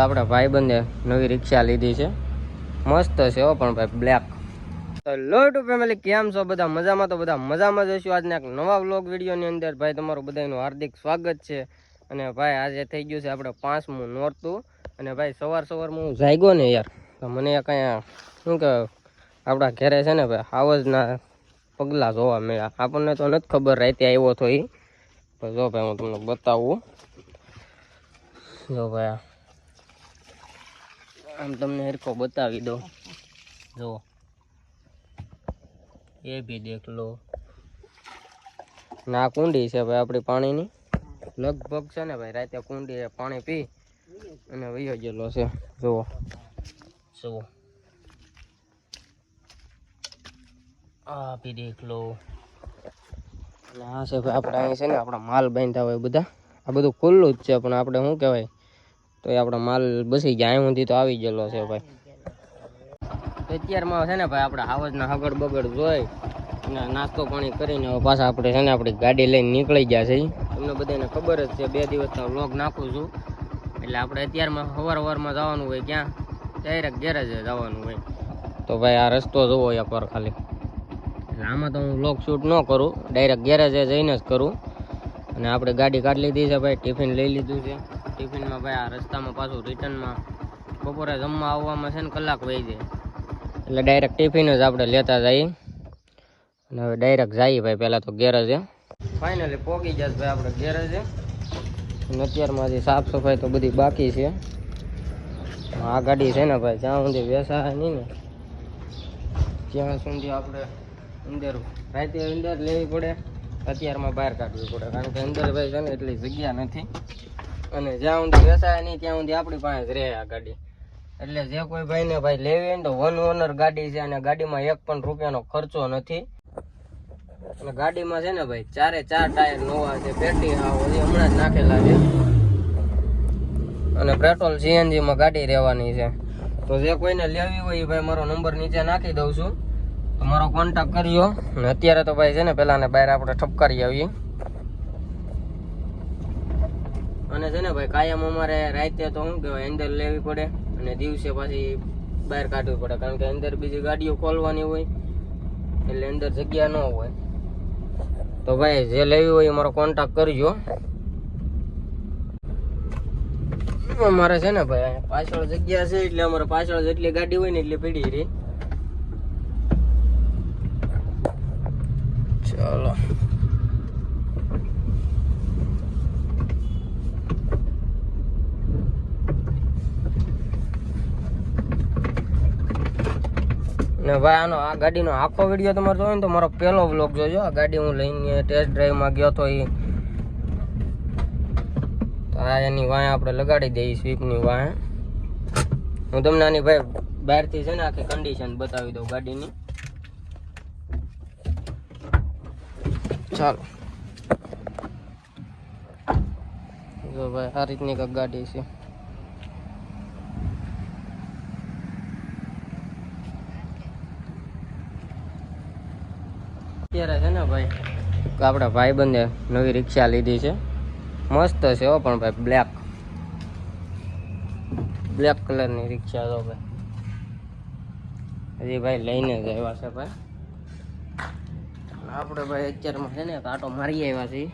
આપણા ભાઈબંધે નવી રિક્ષા લીધી છે, મસ્ત છે હો પણ ભાઈ બ્લેક. તો હેલો ટુ ફેમિલી, કેમ છો બધા? મજામાં? તો બધા મજામાં જ હશું. આજના એક નવા વ્લોગ વિડીયોની અંદર ભાઈ તમારું બધાનું હાર્દિક સ્વાગત છે. અને ભાઈ આજે થઈ ગયું છે આપણે 5મું નોરતું. અને ભાઈ સવારમાં હું જાગ્યો ને યાર, તો મને કાંઈ શું કે આપણા ઘરે છે ને ભાઈ આવજના પગલા જોવા મળ્યા. આપણને તો નથી ખબર રાતે આવ્યો તો એ. તો જો ભાઈ હું તમને બતાવું. જો ભાઈ આમ તમને હરખો બતાવી દો. જો એ ભી દેખ લો. ના કુંડી છે ભાઈ આપણી પાણીની, લગભગ છે ને ભાઈ રાતે કુંડી પાણી પી અને વયો ગયેલો છે. જુઓ જુઓ, આ ભી દેખ લો. અને આ છે ભાઈ આપણે અહીં છે ને આપણા માલ બાંધતા હોય બધા. આ બધું ખુલ્લું જ છે પણ આપણે શું કહેવાય તો એ આપણા માલ બસી ગયા અહીં સુધી તો આવી ગયેલો છે ભાઈ. અત્યારમાં છે ને ભાઈ આપણે હાવજના હગડ બગડ જોઈ અને નાસ્તો પાણી કરીને પાછા આપણે છે ને આપણી ગાડી લઈને નીકળી ગયા છે. તમને બધાને ખબર જ છે, 2 દિવસનો વ્લોગ નાખું છું. એટલે આપણે અત્યારમાં સવારમાં જવાનું હોય, ક્યાં ડાયરેક્ટ ગેરેજે જવાનું હોય. તો ભાઈ આ રસ્તો જોવો એક વાર ખાલી. એટલે આમાં તો હું વ્લોગ શૂટ ન કરું, ડાયરેક્ટ ગેરેજે જઈને જ કરું. અને આપણે ગાડી કાઢી લીધી છે ભાઈ, ટિફિન લઈ લીધું છે. ટિફિનમાં ભાઈ આ રસ્તામાં પાછું રિટર્નમાં બપોરે જમવા આવવામાં છે ને કલાક વહી જાય. એટલે ડાયરેક્ટ ટિફિન જ આપણે લેતા જઈએ. અને હવે ડાયરેક્ટ જઈએ ભાઈ પહેલાં તો ગેરેજે. ફાઇનલી પહોંચી જશે ભાઈ આપણે ગેરેજે. અને અત્યારમાં હજી સાફ સફાઈ તો બધી બાકી છે. આ ગાડી છે ને ભાઈ જ્યાં સુધી વેસાય નહીં ને ત્યાં સુધી આપણે અંદર રાતે અંદર લેવી પડે, અત્યારમાં બહાર કાઢવી પડે. કારણ કે અંદર ભાઈ છે ને એટલી જગ્યા નથી. અને જ્યાં સુધી વેસાય નહીં ત્યાં સુધી આપણી પાસે જ રહે આ ગાડી. એટલે જે કોઈ ભાઈને ભાઈ લેવી હોય ને તો 1 ઓનર ગાડી છે. અને ગાડીમાં 1 પણ રૂપિયાનો ખર્ચો નથી. અને ગાડીમાં છે ને ભાઈ 4 ટાયર નવા છે, પેટી હમણાં જ નાખેલા છે. અને પેટ્રોલ CNG માં ગાડી રહેવાની છે. તો જે કોઈને લેવી હોય એ ભાઈ મારો નંબર નીચે નાખી દઉં છું, તો મારો કોન્ટેક્ટ કર્યો. અને અત્યારે તો ભાઈ છે ને પેલા ને બહાર આપણે ઠપકારી આવીએ. અને છે ને ભાઈ કાયમ અમારે રાતે તો શું કહેવાય અંદર લેવી પડે અને દિવસે પાછી બહાર કાઢવી પડે. કારણ કે અંદર બીજી ગાડીઓ ખોલવાની હોય એટલે અંદર જગ્યા ન હોય. તો ભાઈ જે લેવી હોય એ મારો કોન્ટેક્ટ કરજો. અમારે છે ને ભાઈ પાછળ જગ્યા છે એટલે અમારે પાછળ જેટલી ગાડી હોય ને એટલી પડી રહી. ચાલો ને ભાઈ આ ગાડીનો આખો વિડીયો તમારે જોયો ને તો મારો પહેલો વ્લોગ જોજો. આ ગાડી હું લઈને ટેસ્ટ ડ્રાઈવમાં ગયો તો એ આ એની વાંહે આપણે લગાડી દઈએ, સ્વીપની વાંહે. હું તમને આની ભાઈ બહારથી છે ને આખી કન્ડિશન બતાવી દઉં ગાડીની. ચાલો જો ભાઈ આ રીતની કંઈક ગાડી છે. અત્યારે છે ને ભાઈ આપણા ભાઈબંધે નવી રિક્ષા લીધી છે, મસ્ત છે હો પણ ભાઈ બ્લેક કલરની રિક્ષા તો ભાઈ હજી ભાઈ લઈને જ આવ્યા છે ભાઈ. આપણે ભાઈ અત્યારમાં છે ને આટો મારી આવ્યા છીએ.